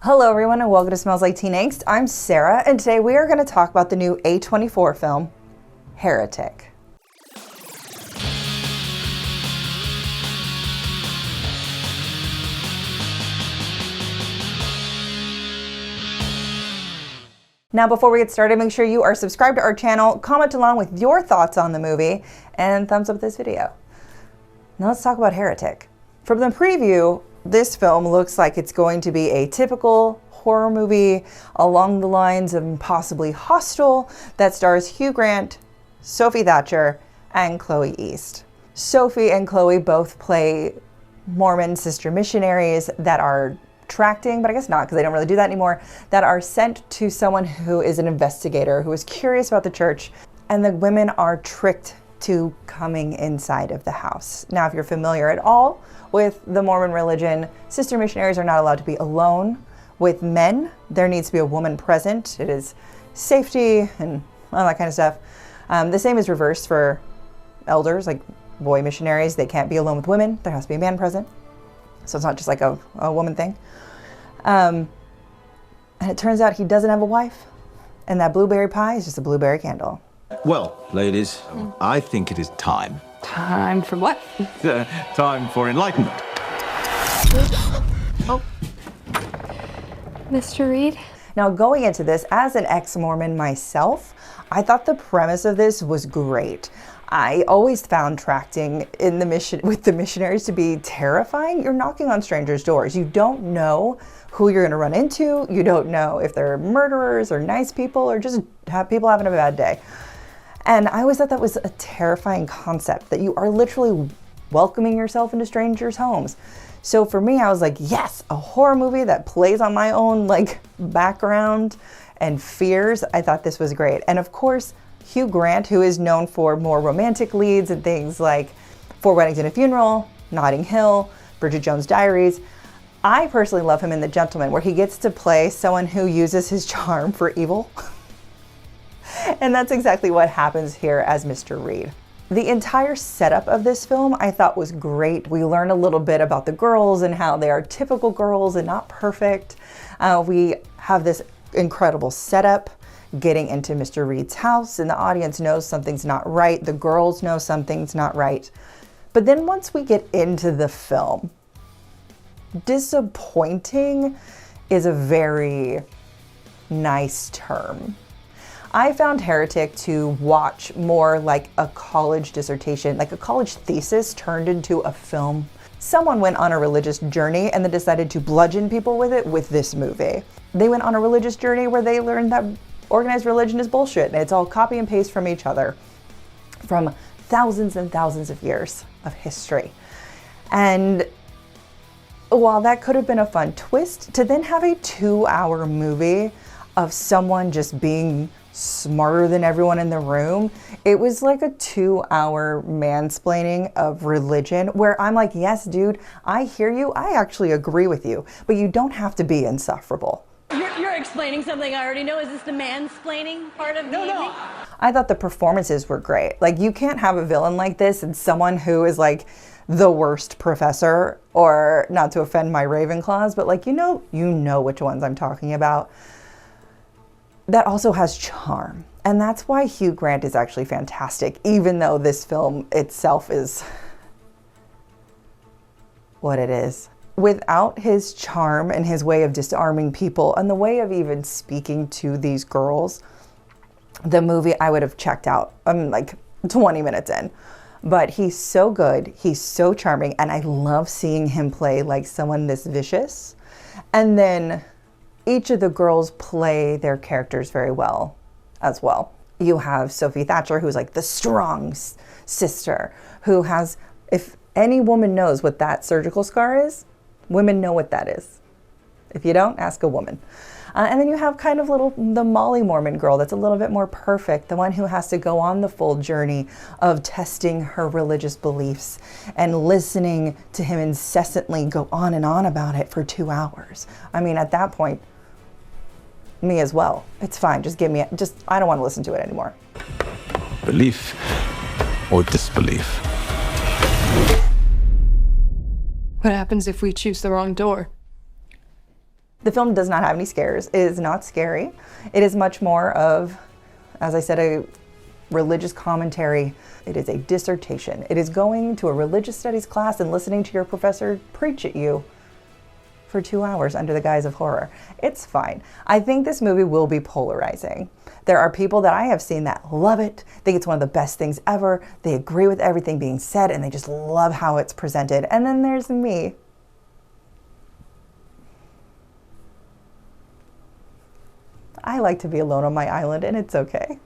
Hello everyone and welcome to Smells Like Teen Angst. I'm Sarah and today we are going to talk about the new A24 film, Heretic. Now before we get started, make sure you are subscribed to our channel, comment along with your thoughts on the movie, and thumbs up this video. Now let's talk about Heretic. From the preview, this film looks like it's going to be a typical horror movie along the lines of possibly Hostel that stars Hugh Grant, Sophie Thatcher, and Chloe East. Sophie and Chloe both play Mormon sister missionaries that are tracting, but I guess not because they don't really do that anymore, that are sent to someone who is an investigator who is curious about the church, and the women are tricked to coming inside of the house. Now, if you're familiar at all with the Mormon religion, sister missionaries are not allowed to be alone with men. There needs to be a woman present. It is safety and all that kind of stuff. The same is reversed for elders, like boy missionaries. They can't be alone with women. There has to be a man present. So it's not just like a woman thing. And it turns out he doesn't have a wife. And that blueberry pie is just a blueberry candle. Well, ladies, I think it is time. Time for what? Time for enlightenment. Oh. Mr. Reed? Now, going into this, as an ex-Mormon myself, I thought the premise of this was great. I always found tracting in with the missionaries to be terrifying. You're knocking on strangers' doors. You don't know who you're going to run into. You don't know if they're murderers or nice people or just people having a bad day. And I always thought that was a terrifying concept, that you are literally welcoming yourself into strangers' homes. So for me, I was like, yes, a horror movie that plays on my own background and fears. I thought this was great. And of course, Hugh Grant, who is known for more romantic leads and things like Four Weddings and a Funeral, Notting Hill, Bridget Jones' Diaries. I personally love him in The Gentleman, where he gets to play someone who uses his charm for evil. And that's exactly what happens here as Mr. Reed. The entire setup of this film I thought was great. We learn a little bit about the girls and how they are typical girls and not perfect. We have this incredible setup getting into Mr. Reed's house, and the audience knows something's not right. The girls know something's not right. But then once we get into the film, disappointing is a very nice term. I found Heretic to watch more like a college dissertation, like a college thesis turned into a film. Someone went on a religious journey and then decided to bludgeon people with it with this movie. They went on a religious journey where they learned that organized religion is bullshit and it's all copy and paste from each other from thousands and thousands of years of history. And while that could have been a fun twist, to then have a 2-hour movie of someone just being smarter than everyone in the room, it was like a 2-hour mansplaining of religion where I'm like, yes, dude, I hear you. I actually agree with you, but you don't have to be insufferable. You're explaining something I already know. Is this the mansplaining part of the evening? No. I thought the performances were great. Like, you can't have a villain like this and someone who is like the worst professor, or not to offend my Ravenclaws, but like, you know which ones I'm talking about. That also has charm. And that's why Hugh Grant is actually fantastic, even though this film itself is what it is. Without his charm and his way of disarming people and the way of even speaking to these girls, the movie I would have checked out. I'm like 20 minutes in. But he's so good, he's so charming, and I love seeing him play like someone this vicious. And then each of the girls play their characters very well as well. You have Sophie Thatcher, who's like the strong sister, who has, if any woman knows what that surgical scar is, women know what that is. If you don't, ask a woman. And then you have kind of the Molly Mormon girl that's a little bit more perfect, the one who has to go on the full journey of testing her religious beliefs and listening to him incessantly go on and on about it for 2 hours. I mean, at that point, me as well. It's fine. Just I don't want to listen to it anymore. Belief or disbelief? What happens if we choose the wrong door? The film does not have any scares. It is not scary. It is much more of, as I said, a religious commentary. It is a dissertation. It is going to a religious studies class and listening to your professor preach at you for 2 hours under the guise of horror. It's fine. I think this movie will be polarizing. There are people that I have seen that love it, think it's one of the best things ever, they agree with everything being said, and they just love how it's presented. And then there's me. I like to be alone on my island, and it's okay.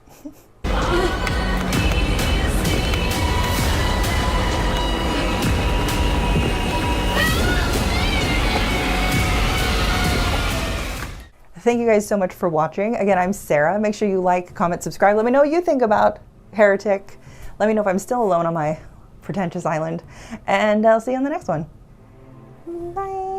Thank you guys so much for watching. Again, I'm Sarah. Make sure you like, comment, subscribe. Let me know what you think about Heretic. Let me know if I'm still alone on my pretentious island. And I'll see you on the next one. Bye.